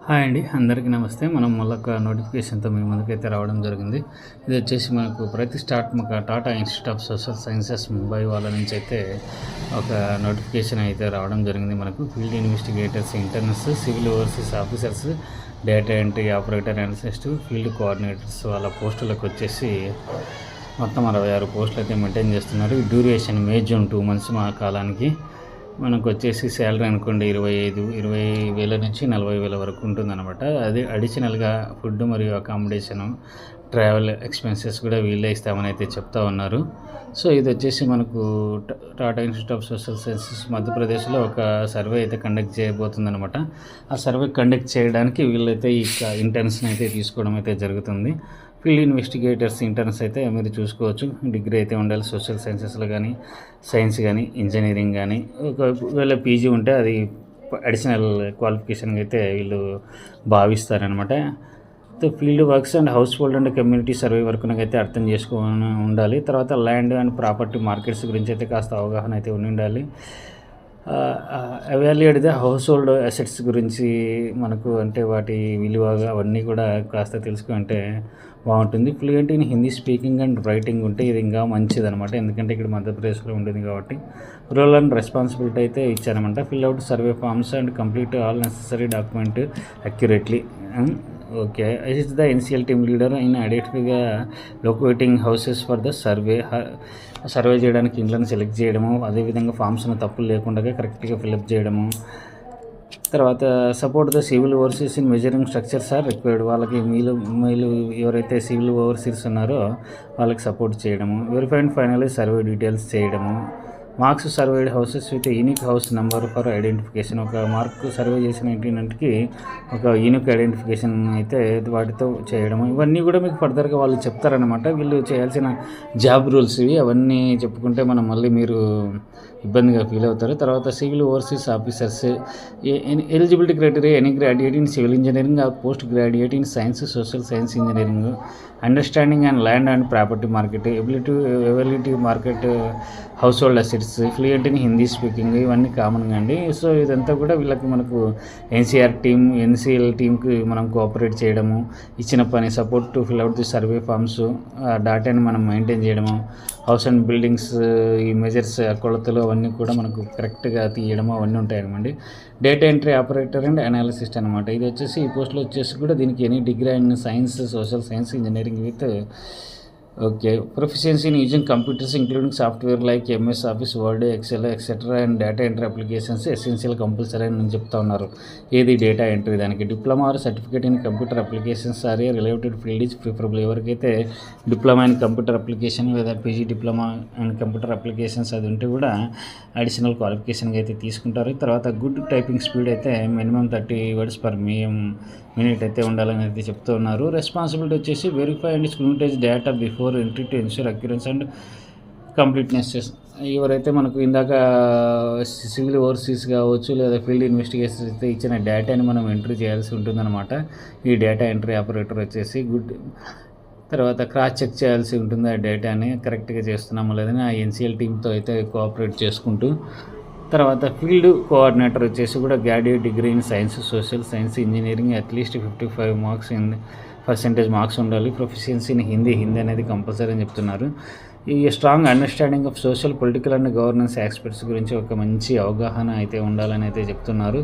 Hi అండి. అందరికీ నమస్తే. మనం మళ్ళొక నోటిఫికేషన్‌తో మీ ముందుకైతే రావడం జరిగింది. ఇది వచ్చేసి మనకు ప్రతిష్టాత్మక Tata institute of social sciences Mumbai వాళ్ళ నుంచి అయితే ఒక నోటిఫికేషన్ అయితే రావడం జరిగింది మనకు. Field investigators, interns, civil overseas officers, data entry operator, analyst, field coordinators వాళ్ళ పోస్టులకు వచ్చేసి మొత్తం 66 పోస్టులు అయితే మెయింటైన్ చేస్తున్నారు. డ్యూరేషన్ మే, జూన్ 2 మంత్స్ మా కాలానికి. మనకు వచ్చేసి శాలరీ అనుకోండి 20,000 నుంచి 40,000 వరకు ఉంటుందన్నమాట. అది అడిషనల్గా ఫుడ్ మరియు అకామిడేషను, ట్రావెల్ ఎక్స్పెన్సెస్ కూడా వీళ్ళే ఇస్తామని అయితే చెప్తా ఉన్నారు. సో ఇది వచ్చేసి మనకు Tata institute of social sciences మధ్యప్రదేశ్లో ఒక సర్వే అయితే కండక్ట్ చేయబోతుందన్నమాట. ఆ సర్వే కండక్ట్ చేయడానికి వీళ్ళైతే ఈ ఇంటర్న్స్ని అయితే తీసుకోవడం అయితే జరుగుతుంది. ఫీల్డ్ ఇన్వెస్టిగేటర్స్, ఇంటర్న్స్ అయితే మీరు చూసుకోవచ్చు. డిగ్రీ అయితే ఉండాలి సోషల్ సైన్సెస్లో కానీ, సైన్స్ కానీ, ఇంజనీరింగ్ కానీ. ఒకవేళ పీజీ ఉంటే అది అడిషనల్ క్వాలిఫికేషన్గా అయితే వీళ్ళు భావిస్తారనమాట. Field works and household and community survey వరకునకైతే అర్థం చేసుకొని ఉండాలి. తర్వాత ల్యాండ్ అండ్ ప్రాపర్టీ మార్కెట్స్ గురించి అయితే కాస్త అవగాహన అయితే ఉండాలి. Evaluate the house hold assets గురించి మనకు అంటే వాటి విలువగా అవన్నీ కూడా కాస్త తెలుసుకుంటే బాగుంటుంది. Fluent in Hindi speaking and writing ఉంటే ఇది ఇంకా మంచిదనమాట. ఎందుకంటే ఇక్కడ మధ్యప్రదేశ్లో ఉంటుంది కాబట్టి. రోల్ అండ్ రెస్పాన్సిబిలిటీ అయితే ఇచ్చారనమాట. Fill out survey forms and complete all necessary document accurately. Okay, is the NCL team leader in ఐడెంటిఫైగా locating houses for the survey చేయడానికి ఇండ్లను సెలెక్ట్ చేయడము, అదేవిధంగా ఫామ్స్ను తప్పులు లేకుండా కరెక్ట్గా ఫిల్అప్ చేయడము. తర్వాత support the civil overseers in measuring structures are required. వాళ్ళకి మీరు ఎవరైతే సివిల్ ఓవర్సీస్ ఉన్నారో వాళ్ళకి సపోర్ట్ చేయడము. Verify and finally survey details చేయడము. Marks surveyed houses with unique house number for identification. ఒక మార్క్ సర్వే చేసిన ఇంటికి ఒక యూనిక్ ఐడెంటిఫికేషన్ అయితే వాటితో చేయడము. ఇవన్నీ కూడా మీకు ఫర్దర్గా వాళ్ళు చెప్తారనమాట. వీళ్ళు చేయాల్సిన జాబ్ రూల్స్ ఇవి. అవన్నీ చెప్పుకుంటే మనం మళ్ళీ మీరు ఇబ్బందిగా ఫీల్ అవుతారు. తర్వాత civil overseas officers, eligibility criteria any graduate in civil engineering or post graduate in science, social science engineering, understanding and land and property market, ability market, house hold assets, fluent in Hindi speaking, ఇవన్నీ కామన్గా అండి. So ఇదంతా కూడా వీళ్ళకి మనకు NCR team, NCL టీమ్కి మనం cooperate చేయడము, ఇచ్చిన పని support to fill out the survey forms, డాటాని మనం మెయింటైన్ చేయడము, హౌస్ అండ్ బిల్డింగ్స్ ఈ మెజర్స్ కొలతలు అవన్నీ కూడా మనకు కరెక్ట్గా తీయడము అవన్నీ ఉంటాయన్నమాట. Data entry operator and analyst అనమాట. ఇది వచ్చేసి ఈ పోస్ట్లో వచ్చేసి కూడా దీనికి any degree in science, social science, engineering with okay proficiency in using computers including software like MS Office, Word, Excel etcetera and data entry applications essential compulsory అని నేను చెప్తా ఉన్నారు. ఏది డేటా ఎంట్రీ దానికి diploma or certificate in computer applications or related field is preferable. ఎవరికైతే diploma in computer application లేదా PG diploma and computer applications అది ఉంటే కూడా అడిషనల్ క్వాలిఫికేషన్గా అయితే తీసుకుంటారు. తర్వాత గుడ్ టైపింగ్ స్పీడ్ అయితే మినిమం 30 words per మినిట్ అయితే ఉండాలని అయితే చెప్తూ ఉన్నారు. రెస్పాన్సిబిలిటీ వచ్చేసి verify and scrutinize data before entry to ensure accuracy and completeness. ఎవరైతే మనకు ఇందాక సివిల్ ఓవర్సీస్ కావచ్చు లేదా ఫీల్డ్ ఇన్వెస్టిగేషన్స్ అయితే ఇచ్చిన డేటాని మనం ఎంట్రీ చేయాల్సి ఉంటుందన్నమాట. ఈ డేటా ఎంట్రీ ఆపరేటర్ వచ్చేసి తర్వాత క్రాస్ చెక్ చేయాల్సి ఉంటుంది ఆ డేటాని కరెక్ట్గా చేస్తున్నామో లేదని ఆ ఎన్సీఎల్ టీమ్తో అయితే కోఆపరేట్ చేసుకుంటూ. తర్వాత ఫీల్డ్ కోఆర్డినేటర్ వచ్చేసి కూడా graduate degree in science, social science, engineering at least 55 marks ఉండాలి. ప్రొఫిషియన్సీ ఇన్ హిందీ అనేది కంపల్సరీ అని చెప్తున్నారు. ఈ strong understanding of social, political and governance aspects గురించి ఒక మంచి అవగాహన అయితే ఉండాలని అయితే చెప్తున్నారు.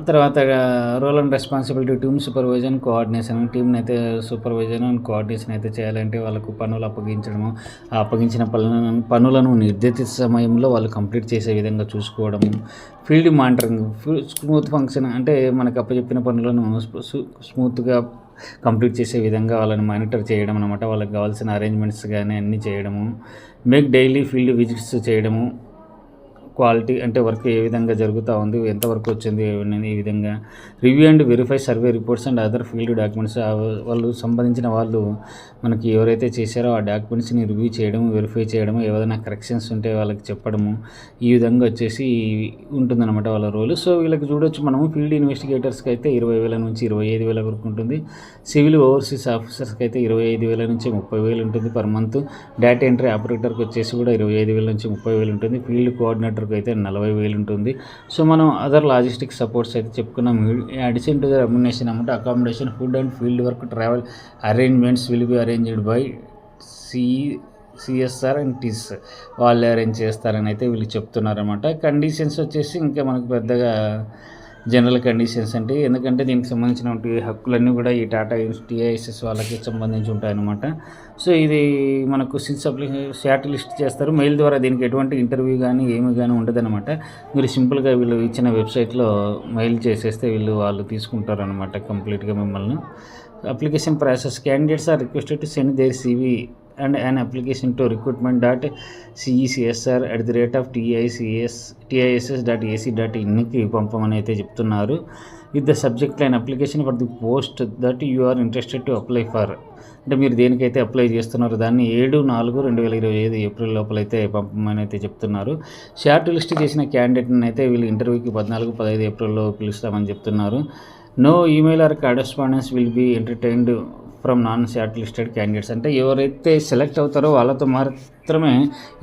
తర్వాత role and responsibility team supervision, coordination. టీమ్ని అయితే సూపర్విజన్ అండ్ కోఆర్డినేషన్ అయితే చేయాలంటే వాళ్ళకు పనులు అప్పగించడము, ఆ అప్పగించిన పనులను నిర్దేశిత సమయంలో వాళ్ళు కంప్లీట్ చేసే విధంగా చూసుకోవడము. ఫీల్డ్ మానిటరింగ్, స్మూత్ ఫంక్షన్ అంటే మనకు అప్పచెప్పిన పనులను స్మూత్గా కంప్లీట్ చేసే విధంగా వాళ్ళని మానిటర్ చేయడం అనమాట. వాళ్ళకి కావాల్సిన అరేంజ్మెంట్స్ కానీ అన్నీ చేయడము. మేక్ డైలీ ఫీల్డ్ విజిట్స్ చేయడము. క్వాలిటీ అంటే వర్క్ ఏ విధంగా జరుగుతూ ఉంది, ఎంతవరకు వచ్చింది ఈ విధంగా. Review and verify survey reports and other field documents. వాళ్ళు సంబంధించిన వాళ్ళు మనకి ఎవరైతే చేశారో ఆ డాక్యుమెంట్స్ని రివ్యూ చేయడము, వెరిఫై చేయడము, ఏదైనా కరెక్షన్స్ ఉంటే వాళ్ళకి చెప్పడము, ఈ విధంగా వచ్చేసి ఉంటుందన్నమాట వాళ్ళ రోల్. సో వీళ్ళకి చూడొచ్చు మనము ఫీల్డ్ ఇన్వెస్టిగేటర్స్కి అయితే 20,000 నుంచి 25,000 వరకు ఉంటుంది. సివిల్ ఓవర్సీస్ ఆఫీసర్స్కి అయితే 25,000 నుంచి 30,000 ఉంటుంది పర్ మంత్. డేటా ఎంట్రీ ఆపరేటర్కి వచ్చేసి కూడా 25,000 నుంచి 30,000 ఉంటుంది. ఫీల్డ్ కోఆర్డినేటర్ వరకు అయితే 40,000 ఉంటుంది. సో మనం అదర్ లాజిస్టిక్ సపోర్ట్స్ అయితే చెప్పుకున్నాం. Addition to the remuneration amount accommodation, food and field work, travel arrangements will be arranged by CSR and TISS వాళ్ళే అరేంజ్ చేస్తారని అయితే వీళ్ళు చెప్తున్నారన్నమాట. కండిషన్స్ వచ్చేసి ఇంకా మనకు పెద్దగా జనరల్ కండిషన్స్ అంటే, ఎందుకంటే దీనికి సంబంధించినటువంటి హక్కులన్నీ కూడా ఈ టాటా టీఐఎస్ఎస్ వాళ్ళకి సంబంధించి ఉంటాయన్నమాట. సో ఇది మనకు షార్ట్ లిస్ట్ చేస్తారు మెయిల్ ద్వారా. దీనికి ఎటువంటి ఇంటర్వ్యూ కానీ ఏమి కానీ ఉండదన్నమాట. మీరు సింపుల్గా వీళ్ళు ఇచ్చిన వెబ్సైట్లో మెయిల్ చేసేస్తే వాళ్ళు తీసుకుంటారనమాట కంప్లీట్గా మిమ్మల్ని. Application process candidates are requested to send their CV and an application to recruitment.cecsr@tiss.ac.in పంపమని అయితే చెప్తున్నారు. With the subject line application for the post that you are interested to apply for. అంటే మీరు దేనికైతే అప్లై చేస్తున్నారో దాన్ని 7/4/2025 ఏప్రిల్ లోపలైతే పంపమని అయితే చెప్తున్నారు. షార్ట్ లిస్ట్ చేసిన క్యాండిడేట్ని అయితే వీళ్ళు ఇంటర్వ్యూకి 14-15 ఏప్రిల్లో పిలుస్తామని చెప్తున్నారు. No email or correspondence will be entertained from non short listed candidates. అంటే ఎవరైతే సెలెక్ట్ అవుతారో వాళ్ళతో మాత్రమే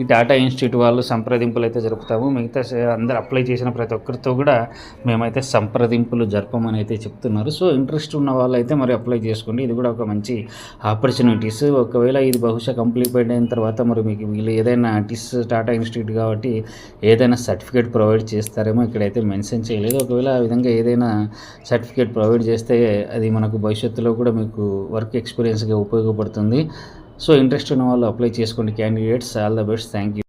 ఈ టాటా ఇన్స్టిట్యూట్ వాళ్ళు సంప్రదింపులు అయితే జరుపుతాము. మిగతా అందరు అప్లై చేసిన ప్రతి ఒక్కరితో కూడా మేమైతే సంప్రదింపులు జరపమని అయితే చెప్తున్నారు. సో ఇంట్రెస్ట్ ఉన్న వాళ్ళు అయితే మరి అప్లై చేసుకోండి. ఇది కూడా ఒక మంచి ఆపర్చునిటీస్. ఒకవేళ ఇది బహుశా కంప్లీట్ అయిన తర్వాత మరి మీకు వీళ్ళు ఏదైనా టాటా ఇన్స్టిట్యూట్ కాబట్టి ఏదైనా సర్టిఫికేట్ ప్రొవైడ్ చేస్తారేమో, ఇక్కడైతే మెన్షన్ చేయలేదు. ఒకవేళ ఆ విధంగా ఏదైనా సర్టిఫికేట్ ప్రొవైడ్ చేస్తే అది మనకు భవిష్యత్తులో కూడా మీకు వర్క్ ఎక్స్పీరియన్స్గా ఉపయోగపడుతుంది. సో ఇంట్రెస్ట్ ఉన్న వాళ్ళు అప్లై చేసుకోండి candidates. All the best. Thank you.